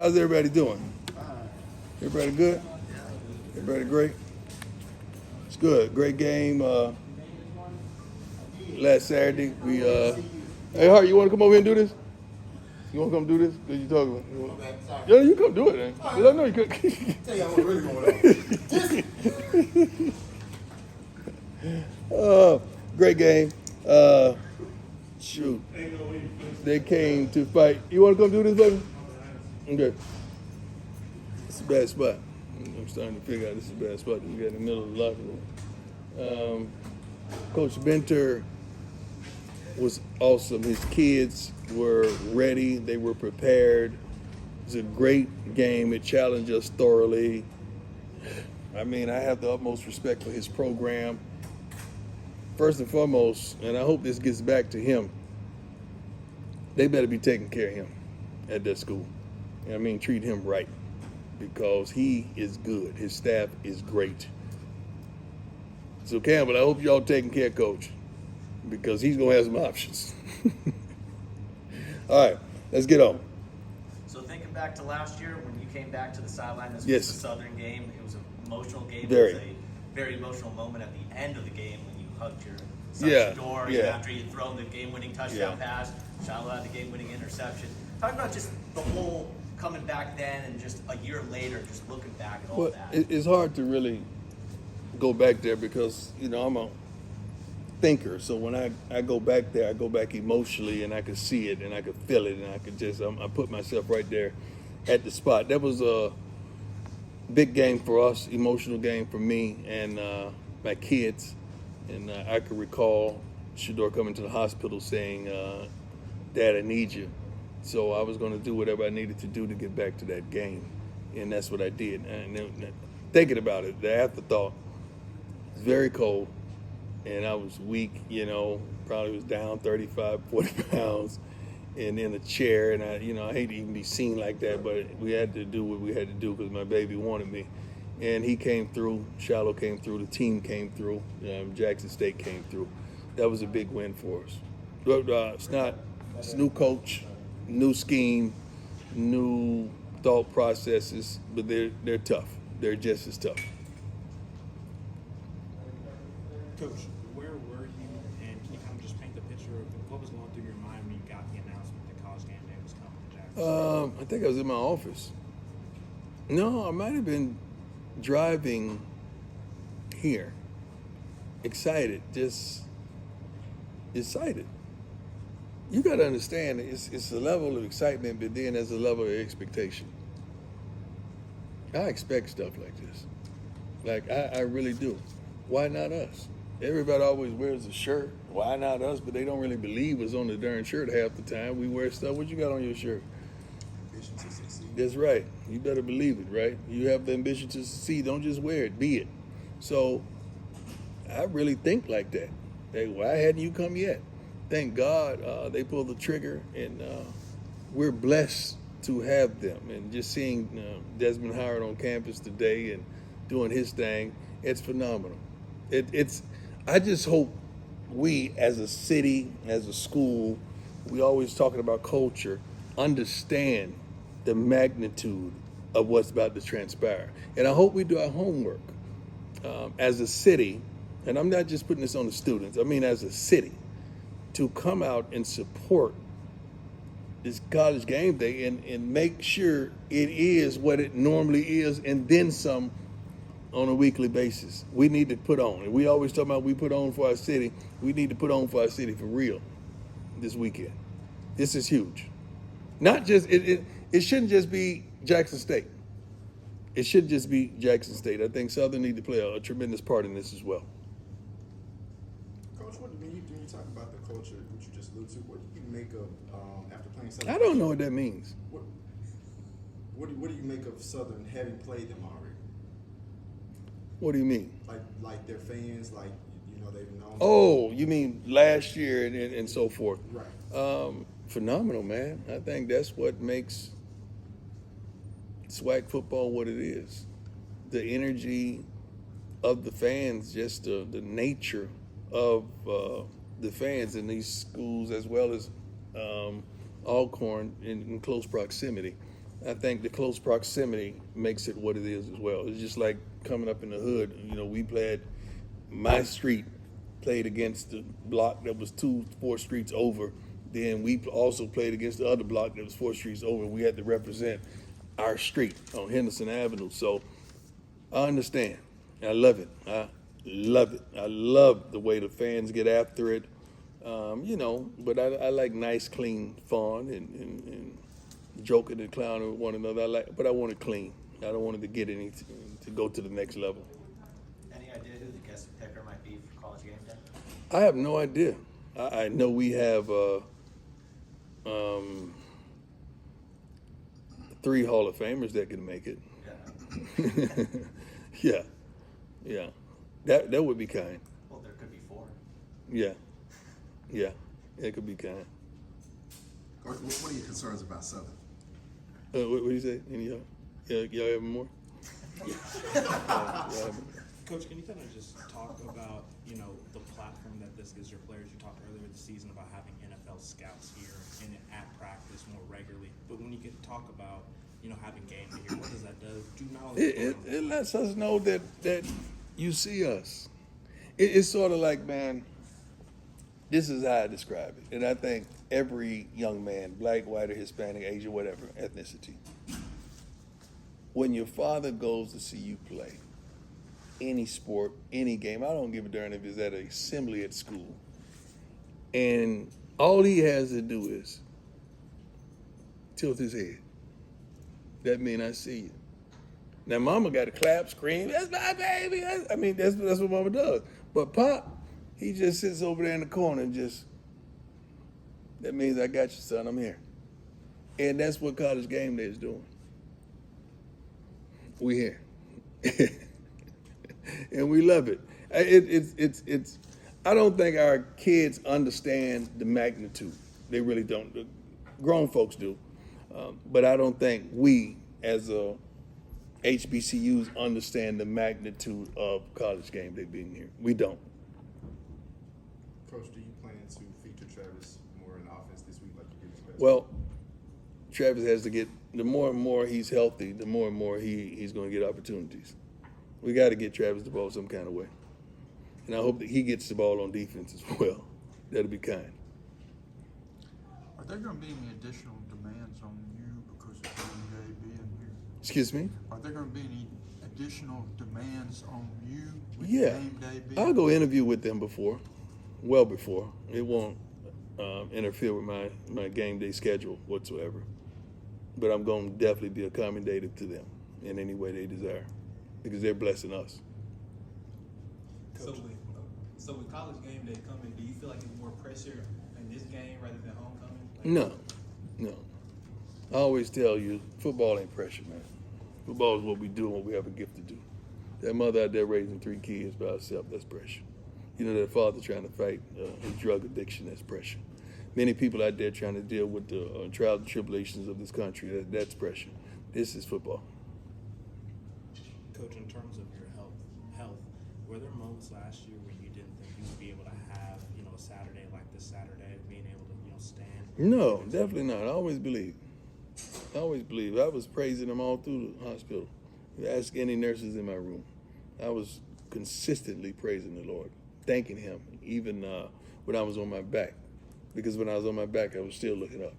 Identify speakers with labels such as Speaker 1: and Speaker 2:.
Speaker 1: How's everybody doing? Everybody good? Everybody great? It's good. Great game last Saturday. Hey Hart, you want to come over here and do this? You want to come do this? Cause you talking? Yeah, you come do it then. Cause I know you could.
Speaker 2: Tell you what's really going on.
Speaker 1: Great game. Shoot, they came to fight. You want to come do this, baby? Okay. It's a bad spot. I'm starting to figure out this is a bad spot. We got in the middle of the locker room. Coach Benter was awesome. His kids were ready. They were prepared. It was a great game. It challenged us thoroughly. I mean, I have the utmost respect for his program. First and foremost, and I hope this gets back to him, they better be taking care of him at that school. I mean, treat him right because he is good. His staff is great. So, Campbell, I hope y'all taking care of Coach because he's going to have some options. All right, let's get on.
Speaker 3: So thinking back to last year when you came back to the sideline, this
Speaker 1: Yes.
Speaker 3: was the Southern game. It was an emotional game.
Speaker 1: Very.
Speaker 3: It was a very emotional moment at the end of the game when you hugged your son's
Speaker 1: Yeah,
Speaker 3: door
Speaker 1: yeah.
Speaker 3: after you'd thrown the game-winning touchdown pass. Shiloh had the game-winning interception. Talk about just the whole coming back then and just a year later, just looking back at all
Speaker 1: Well,
Speaker 3: that.
Speaker 1: it's hard to really go back there because, you know, I'm a thinker. So when I go back there, I go back emotionally and I could see it and I could feel it and I could just, I put myself right there at the spot. That was a big game for us, emotional game for me and my kids. And I could recall Shador coming to the hospital saying, Dad, I need you. So I was going to do whatever I needed to do to get back to that game. And that's what I did. And then, thinking about it, the afterthought, it's very cold. And I was weak, you know, probably was down 35, 40 pounds and in a chair. And I hate to even be seen like that, but we had to do what we had to do because my baby wanted me. And he came through, Shiloh came through, the team came through, Jackson State came through. That was a big win for us. But it's a new coach, new scheme, new thought processes, but they're tough. They're just as tough.
Speaker 4: Coach, where were you, and can you kind of just paint the picture of what was going through your mind when you got the announcement that College Game Day was coming to Jackson?
Speaker 1: I think I was in my office. No, I might have been driving here. Excited, just excited. You got to understand, it's a level of excitement, but then there's a level of expectation. I expect stuff like this. Like, I really do. Why not us? Everybody always wears a shirt. Why not us? But they don't really believe what's on the darn shirt half the time. We wear stuff. What you got on your shirt?
Speaker 2: Ambition to succeed.
Speaker 1: That's right. You better believe it, right? You have the ambition to succeed. Don't just wear it. Be it. So I really think like that. Hey, why hadn't you come yet? Thank God they pulled the trigger, and we're blessed to have them. And just seeing Desmond Howard on campus today and doing his thing, it's phenomenal. I just hope we as a city, as a school, we always talking about culture, understand the magnitude of what's about to transpire. And I hope we do our homework as a city, and I'm not just putting this on the students, I mean as a city, to come out and support this College Game Day and make sure it is what it normally is and then some on a weekly basis. We need to put on. And we always talk about we put on for our city. We need to put on for our city for real this weekend. This is huge. Not just, it shouldn't just be Jackson State. It shouldn't just be Jackson State. I think Southern need to play a tremendous part in this as well.
Speaker 2: Coach, when you talk about the culture, which you just alluded to, what do you make of after playing Southern?
Speaker 1: I don't know what that means.
Speaker 2: What do you make of Southern having played them already?
Speaker 1: What do you mean?
Speaker 2: Like their fans, like they've known.
Speaker 1: Oh, you mean last year and so forth?
Speaker 2: Right.
Speaker 1: Phenomenal, man. I think that's what makes SWAC football what it is. The energy of the fans, just the nature of the fans in these schools, as well as Alcorn in close proximity. I think the close proximity makes it what it is as well. It's just like coming up in the hood. You know, we played my street, played against the block that was 4 streets over. Then we also played against the other block that was 4 streets over. We had to represent our street on Henderson Avenue. So I understand. I love it. I love it. I love the way the fans get after it. You know, but I like nice, clean fun and joking and clowning with one another. But I want it clean. I don't want it to get to go to the next level.
Speaker 3: Any idea who the guest picker might be for College Game Day?
Speaker 1: I have no idea. I know we have 3 Hall of Famers that can make it.
Speaker 3: Yeah.
Speaker 1: yeah. That would be kind.
Speaker 3: Well, there could be 4.
Speaker 1: Yeah, it could be kind.
Speaker 2: Coach, what are your concerns about Southern?
Speaker 1: What do you say? Any y'all have more?
Speaker 4: Coach, can you kind of just talk about, you know, the platform that this gives your players? You talked earlier this season about having NFL scouts here and at practice more regularly. But when you can talk about, you know, having game day here, what does that do? Not only
Speaker 1: It lets us know that you see us. It's sort of like, man, this is how I describe it. And I think every young man, black, white, or Hispanic, Asian, whatever ethnicity, when your father goes to see you play any sport, any game, I don't give a darn if it's at an assembly at school, and all he has to do is tilt his head. That means I see you. Now, mama got to clap, scream, that's my baby. That's what mama does. But Pop, he just sits over there in the corner and just, that means I got you, son, I'm here. And that's what College Game Day is doing. We here. And we love it. It's I don't think our kids understand the magnitude. They really don't. The grown folks do. But I don't think we, as a HBCUs, understand the magnitude of College Game Day being here. We don't.
Speaker 2: Coach, do you plan to feature Travis more in offense this week like you did this past
Speaker 1: Well, Travis has to get, the more and more he's healthy, the more and more he's going to get opportunities. We got to get Travis the ball some kind of way. And I hope that he gets the ball on defense as well. That'll be kind.
Speaker 5: Are there going to be any additional demands on you because of game day being here?
Speaker 1: Excuse me?
Speaker 5: Are there going to be any additional demands on you with
Speaker 1: Yeah.
Speaker 5: game day being
Speaker 1: I'll go interview with them well before. It won't interfere with my game day schedule whatsoever. But I'm going to definitely be accommodative to them in any way they desire because they're blessing us.
Speaker 6: So with College Game Day coming, do you feel like it's more pressure in this game rather than homecoming?
Speaker 1: No. I always tell you, football ain't pressure, man. Football is what we do and what we have a gift to do. That mother out there raising 3 kids by herself, that's pressure. You know, that father trying to fight his drug addiction, that's pressure. Many people out there trying to deal with the trials and tribulations of this country, that's pressure. This is football.
Speaker 4: Coach, in terms of your health, were there moments last year when you didn't think you would be able to have, you know, a Saturday like this Saturday, being able to, you know, stand?
Speaker 1: No, definitely not. I always believe. I was praising them all through the hospital. You ask any nurses in my room. I was consistently praising the Lord, thanking him, even when I was on my back. Because when I was on my back, I was still looking up.